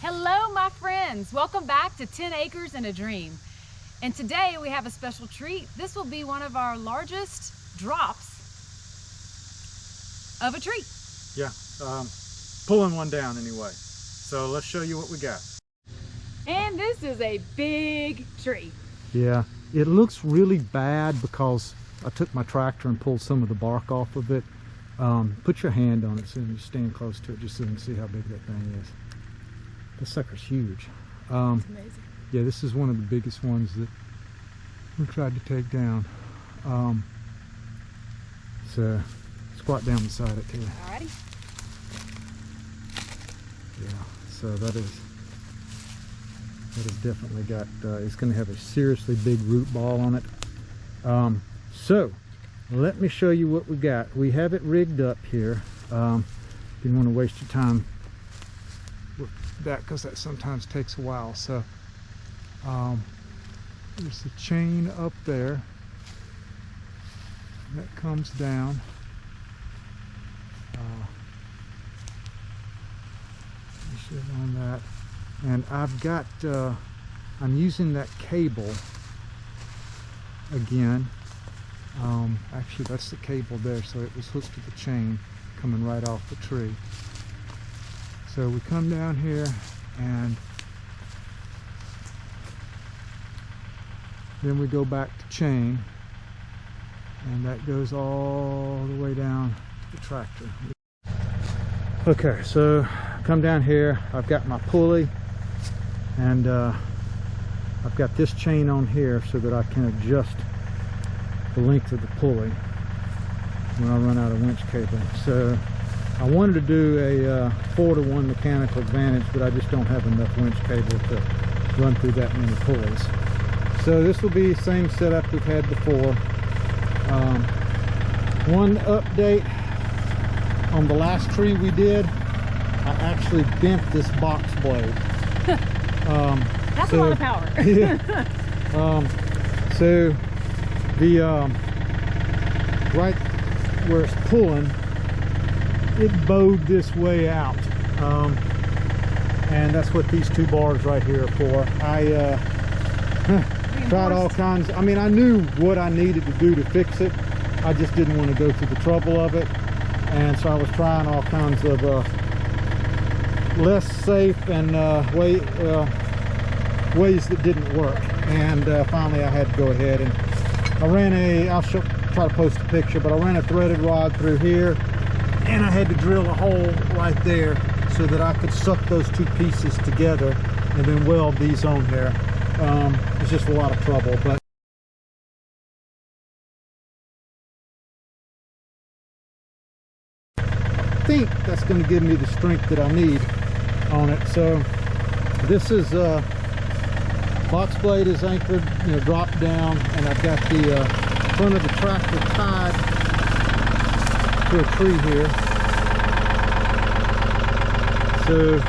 Hello, my friends. Welcome back to 10 Acres and a Dream. And today we have a special treat. This will be one of our largest drops of a tree. Yeah, pulling one down anyway. So let's show you what we got. And this is a big tree. Yeah, it looks really bad because I took my tractor and pulled some of the bark off of it. Put your hand on it so you stand close to it just so you can see how big that thing is. This sucker's huge. It's amazing. Yeah, this is one of the biggest ones that we tried to take down. So squat down beside it too. Alrighty. Yeah, so that has definitely got, it's going to have a seriously big root ball on it. So let me show you what we got. We have it rigged up here. Didn't want to waste your time with that because that sometimes takes a while. So there's a chain up there that comes down. On that, and I've got I'm using that cable again. Actually that's the cable there, so it was hooked to the chain coming right off the tree. So we come down here and then we go back to chain, and that goes all the way down the tractor. Okay, so come down here. I've got my pulley, and I've got this chain on here so that I can adjust the length of the pulley when I run out of winch cable. So I wanted to do a 4-to-1 mechanical advantage, but I just don't have enough winch cable to run through that many pulleys. So this will be the same setup we've had before. One update on the last tree we did, I actually bent this box blade. That's a lot of power. Yeah. So the right where it's pulling, it bowed this way out, and that's what these two bars right here are for. I tried all kinds. I mean, I knew what I needed to do to fix it. I just didn't want to go through the trouble of it. And so I was trying all kinds of less safe and ways that didn't work. And finally I had to go ahead and I ran I'll try to post a picture, but I ran a threaded rod through here, and I had to drill a hole right there so that I could suck those two pieces together and then weld these on there. It's just a lot of trouble, but I think that's going to give me the strength that I need on it. So this is box blade is anchored, dropped down, and I've got the front of the tractor tied to a tree here. So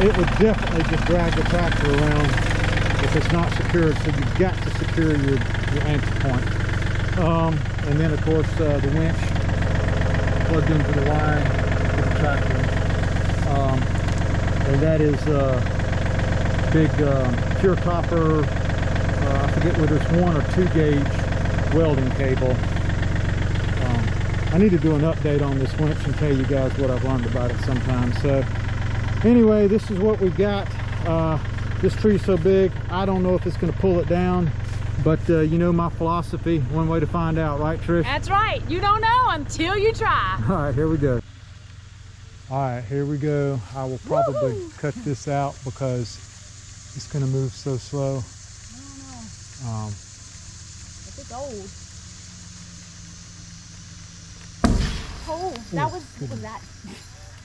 it would definitely just drag the tractor around if it's not secured. So you've got to secure your anchor point. And then of course the winch plugged into the line to the tractor, and that is big pure copper, I forget whether it's 1 or 2 gauge welding cable. I need to do an update on this winch and tell you guys what I've learned about it sometime. So anyway, this is what we've got. This tree's so big, I don't know if it's going to pull it down. But you know my philosophy, one way to find out, right Trish? That's right. You don't know until you try. All right, here we go. All right, here we go. I will probably cut this out because it's going to move so slow. I don't know. If it's old. Oh, that was, what was that?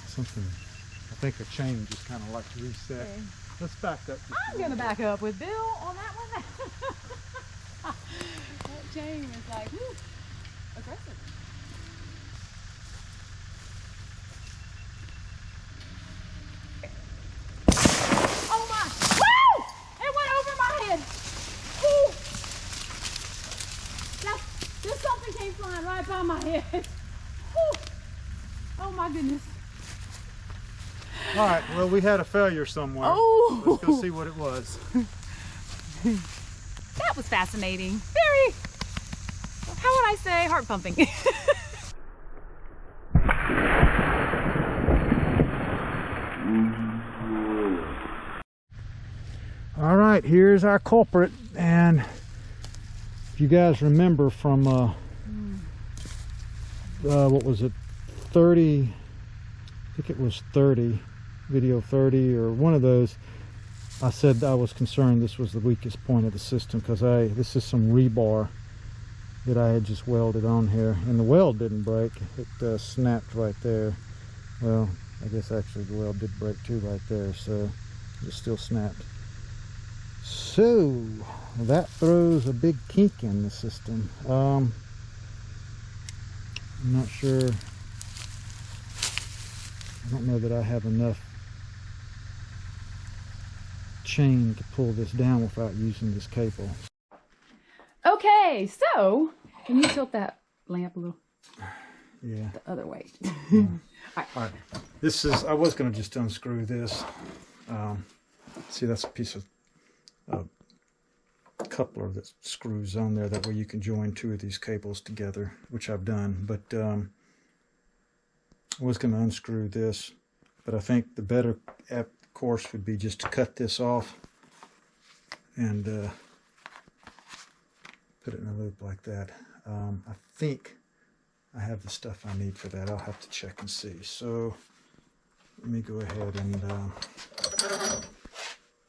Something, I think a chain just kind of like reset. Okay. Let's back up. I'm going to back up with Bill on that one. That chain is like, whew, aggressive. Oh my! Woo! It went over my head. Woo! Just something came flying right by my head. Woo! Oh my goodness. All right, well, we had a failure somewhere. Oh! Let's go see what it was. That was fascinating. Very, how would I say, heart pumping. All right, here's our culprit. And if you guys remember from, what was it, 30, I think it was 30, video 30 or one of those, I said I was concerned this was the weakest point of the system because this is some rebar that I had just welded on here, and the weld didn't break. It snapped right there. Well, I guess actually the weld did break too right there, so it still snapped. So that throws a big kink in the system. I'm not sure. I don't know that I have enough chain to pull this down without using this cable. Okay, so can you tilt that lamp a little? Yeah. The other way. Yeah. All right. This is, I was going to just unscrew this. See, that's a piece of coupler that screws on there. That way you can join two of these cables together, which I've done. But I was going to unscrew this, but I think the better course would be just to cut this off and put it in a loop like that. I think I have the stuff I need for that. I'll have to check and see. So let me go ahead and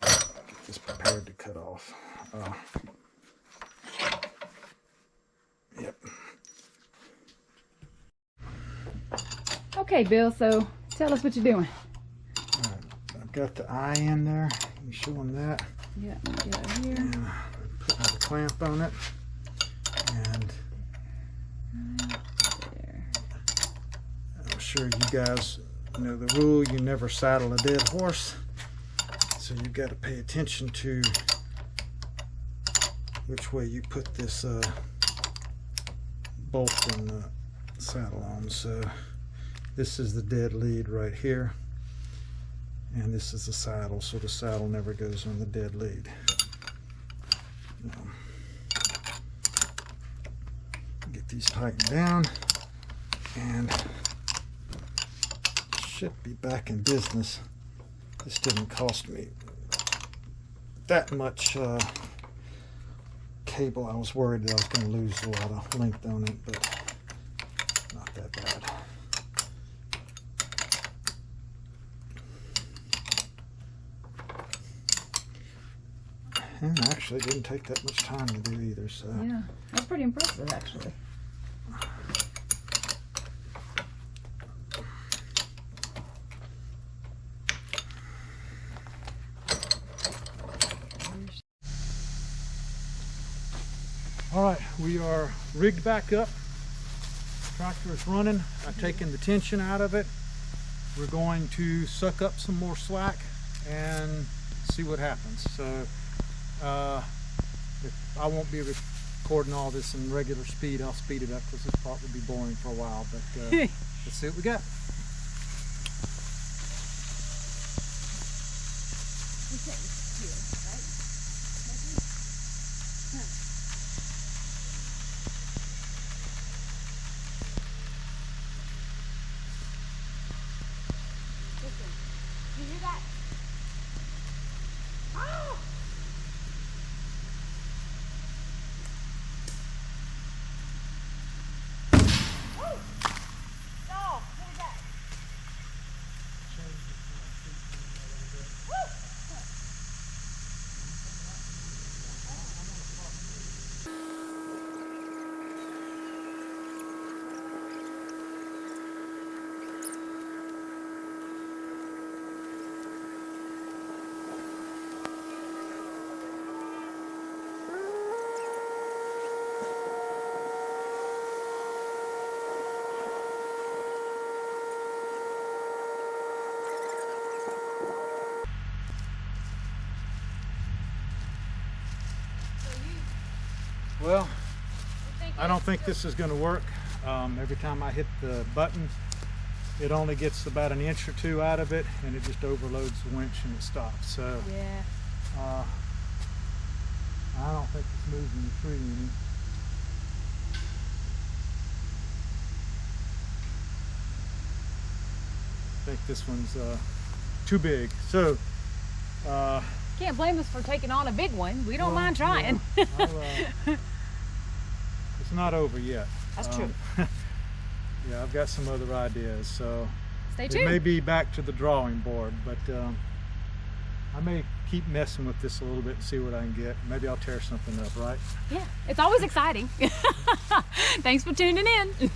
get this prepared to cut off. Yep. Okay, Bill, so tell us what you're doing. All right, I've got the eye in there. You showing that? Yeah, let me get it here. And put the clamp on it. And There. I'm sure you guys know the rule, you never saddle a dead horse. So you've got to pay attention to which way you put this bolt in the saddle on. So this is the dead lead right here, and this is the saddle, so the saddle never goes on the dead lead. Get these tightened down, and should be back in business. This didn't cost me that much cable. I was worried that I was going to lose a lot of length on it, but not that bad. And actually, it didn't take that much time to do either. So Yeah, that's pretty impressive, actually. all right, we are rigged back up. Tractor is running. I've taken the tension out of it. We're going to suck up some more slack and see what happens. So if I won't be recording all this in regular speed, I'll speed it up because this part will be boring for a while, but let's see what we got. You hear that? Oh! Woo! No, what is that? Woo! Well, I don't think this is going to work. Every time I hit the button, it only gets about an inch or two out of it, and it just overloads the winch and it stops. So Yeah. I don't think it's moving the tree any. I think this one's too big. So Can't blame us for taking on a big one. We don't well, mind trying. yeah, it's not over yet. That's true. Yeah, I've got some other ideas, so Stay it tuned. may be back to the drawing board, but I may keep messing with this a little bit and see what I can get. Maybe I'll tear something up, right? Yeah, it's always exciting. Thanks for tuning in.